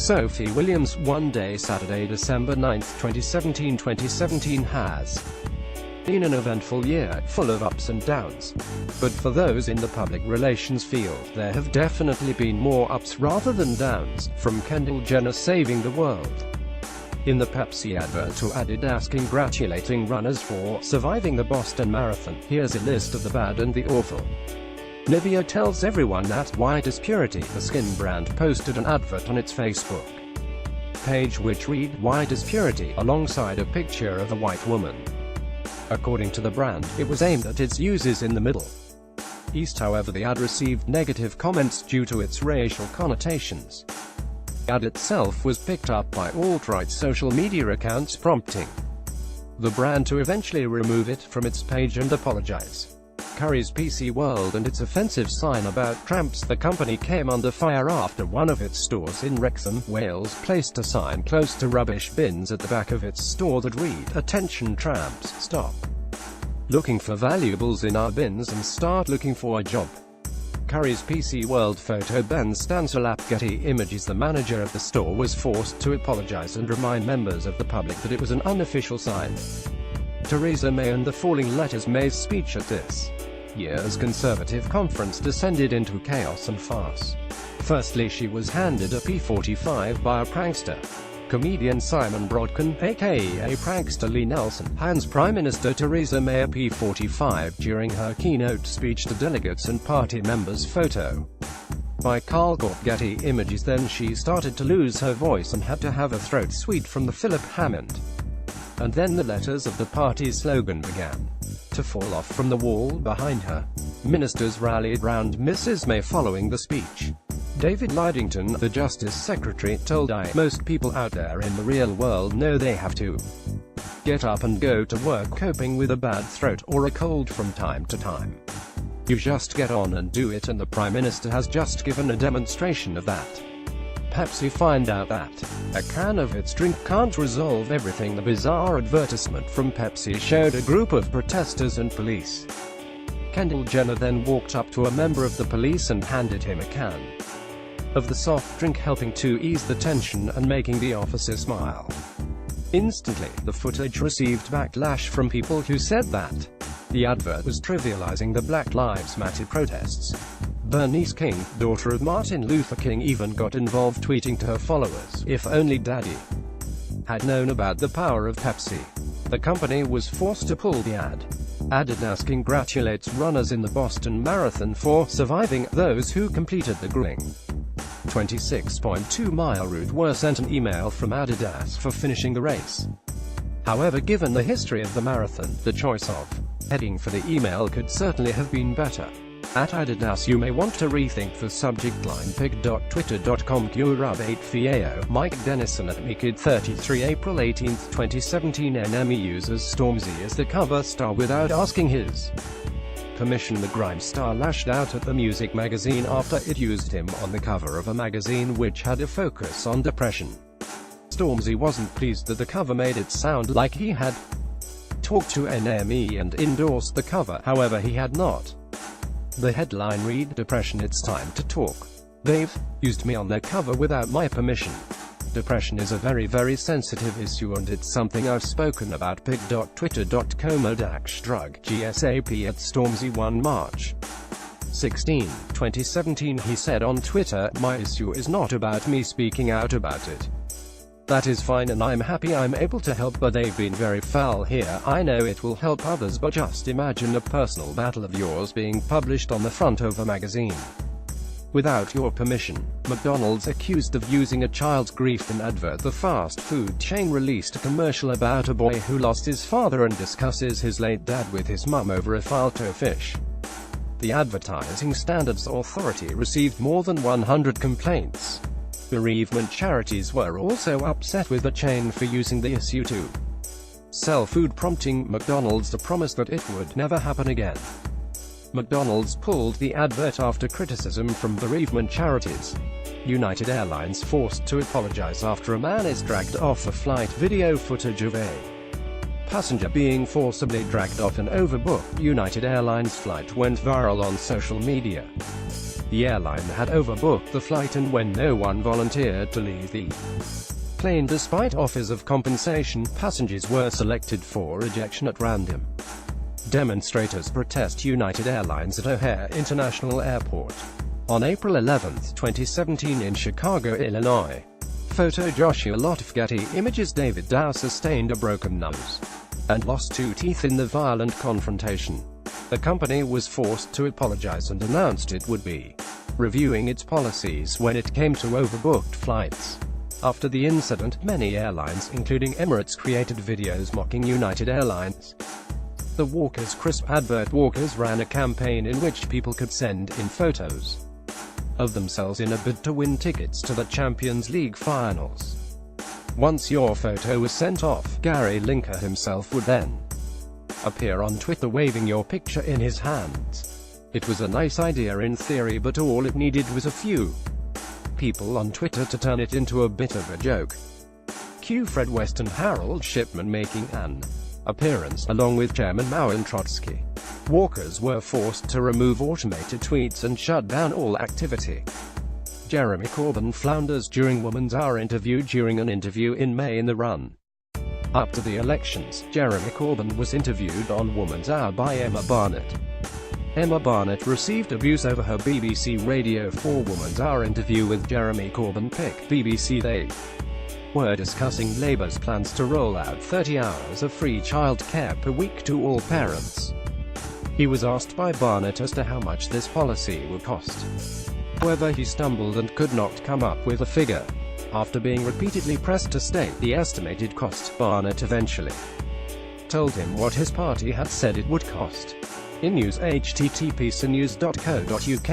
Sophie Williams. One day, Saturday, December 9, 2017. 2017 has been an eventful year, full of ups and downs. But for those in the public relations field, there have definitely been more ups rather than downs, from Kendall Jenner saving the world in the Pepsi advert to Adidas congratulating runners for surviving the Boston Marathon. Here's a list of the bad and the awful. Nivea tells everyone that white is purity. The skin brand posted an advert on its Facebook page which read, "White is purity," alongside a picture of a white woman. According to the brand, it was aimed at its users in the Middle East. However, the ad received negative comments due to its racial connotations. The ad itself was picked up by alt-right social media accounts, prompting the brand to eventually remove it from its page and apologize. Curry's PC World and its offensive sign about tramps. The company came under fire after one of its stores in Wrexham, Wales, placed a sign close to rubbish bins at the back of its store that read, "Attention tramps, stop looking for valuables in our bins and start looking for a job." Curry's PC World photo Ben Stansalap Getty Images. The manager of the store was forced to apologize and remind members of the public that it was an unofficial sign. Theresa May and the falling letters. May's speech at this year's Conservative conference descended into chaos and farce. Firstly, she was handed a P45 by a prankster. Comedian Simon Brodkin, aka prankster Lee Nelson, hands Prime Minister Theresa May a P45 during her keynote speech to delegates and party members. Photo by Carl Gore. Getty Images. Then she started to lose her voice and had to have a throat suite from the Philip Hammond. And then the letters of the party's slogan began to fall off from the wall behind her. Ministers rallied round Mrs. May following the speech. David Lidington, the Justice Secretary, told "Most people out there in the real world know they have to get up and go to work coping with a bad throat or a cold from time to time. You just get on and do it, and the Prime Minister has just given a demonstration of that." Pepsi find out that a can of its drink can't resolve everything. The bizarre advertisement from Pepsi showed a group of protesters and police. Kendall Jenner then walked up to a member of the police and handed him a can of the soft drink, helping to ease the tension and making the officer smile. Instantly, the footage received backlash from people who said that the advert was trivializing the Black Lives Matter protests. Bernice King, daughter of Martin Luther King, even got involved, tweeting to her followers, "If only Daddy had known about the power of Pepsi." The company was forced to pull the ad. Adidas congratulates runners in the Boston Marathon for surviving. Those who completed the grueling 26.2-mile route were sent an email from Adidas for finishing the race. However, given the history of the marathon, the choice of heading for the email could certainly have been better. At Adidas, you may want to rethink the subject line. pic.twitter.com Curub8Fiao, Mike Dennison at MeKid33 April 18, 2017. NME uses Stormzy as the cover star without asking his permission. The grime star lashed out at the music magazine after it used him on the cover of a magazine which had a focus on depression. Stormzy wasn't pleased that the cover made it sound like he had talked to NME and endorsed the cover. However, he had not. The headline read, "Depression, it's time to talk. They've used me on their cover without my permission. Depression is a very, very sensitive issue, and it's something I've spoken about." pic.twitter.com/drug GSAP at Stormzy 1 March 16, 2017. He said on Twitter, "My issue is not about me speaking out about it. That is fine, and I'm happy I'm able to help, but they've been very foul here. I know it will help others, but just imagine a personal battle of yours being published on the front of a magazine without your permission." McDonald's accused of using a child's grief in advert. The fast food chain released a commercial about a boy who lost his father and discusses his late dad with his mum over a filter fish. The Advertising Standards Authority received more than 100 complaints. Bereavement charities were also upset with the chain for using the issue to sell food, prompting McDonald's to promise that it would never happen again. McDonald's pulled the advert after criticism from bereavement charities. United Airlines forced to apologize after a man is dragged off a flight. Video footage of a passenger being forcibly dragged off an overbooked United Airlines flight went viral on social media. The airline had overbooked the flight, and when no one volunteered to leave the plane despite offers of compensation, passengers were selected for ejection at random. Demonstrators protest United Airlines at O'Hare International Airport. On April 11, 2017 in Chicago, Illinois. Photo Joshua Lotf Getty Images David Dow sustained a broken nose and lost 2 teeth in the violent confrontation. The company was forced to apologize and announced it would be reviewing its policies when it came to overbooked flights. After the incident, many airlines, including Emirates, created videos mocking United Airlines. The Walkers Crisp advert. Walkers ran a campaign in which people could send in photos of themselves in a bid to win tickets to the Champions League finals. Once your photo was sent off, Gary Lineker himself would then appear on Twitter waving your picture in his hands. It was a nice idea in theory, but all it needed was a few people on Twitter to turn it into a bit of a joke. Cue Fred West and Harold Shipman making an appearance, along with Chairman Mao and Trotsky. Walkers were forced to remove automated tweets and shut down all activity. Jeremy Corbyn flounders during Woman's Hour interview. During an interview in May in the run up to the elections, Jeremy Corbyn was interviewed on Woman's Hour by Emma Barnett. Emma Barnett received abuse over her BBC Radio 4 Woman's Hour interview with Jeremy Corbyn. BBC. They were discussing Labour's plans to roll out 30 hours of free childcare per week to all parents. He was asked by Barnett as to how much this policy would cost. However, he stumbled and could not come up with a figure. After being repeatedly pressed to state the estimated cost, Barnett eventually told him what his party had said it would cost. In news, http://news.co.uk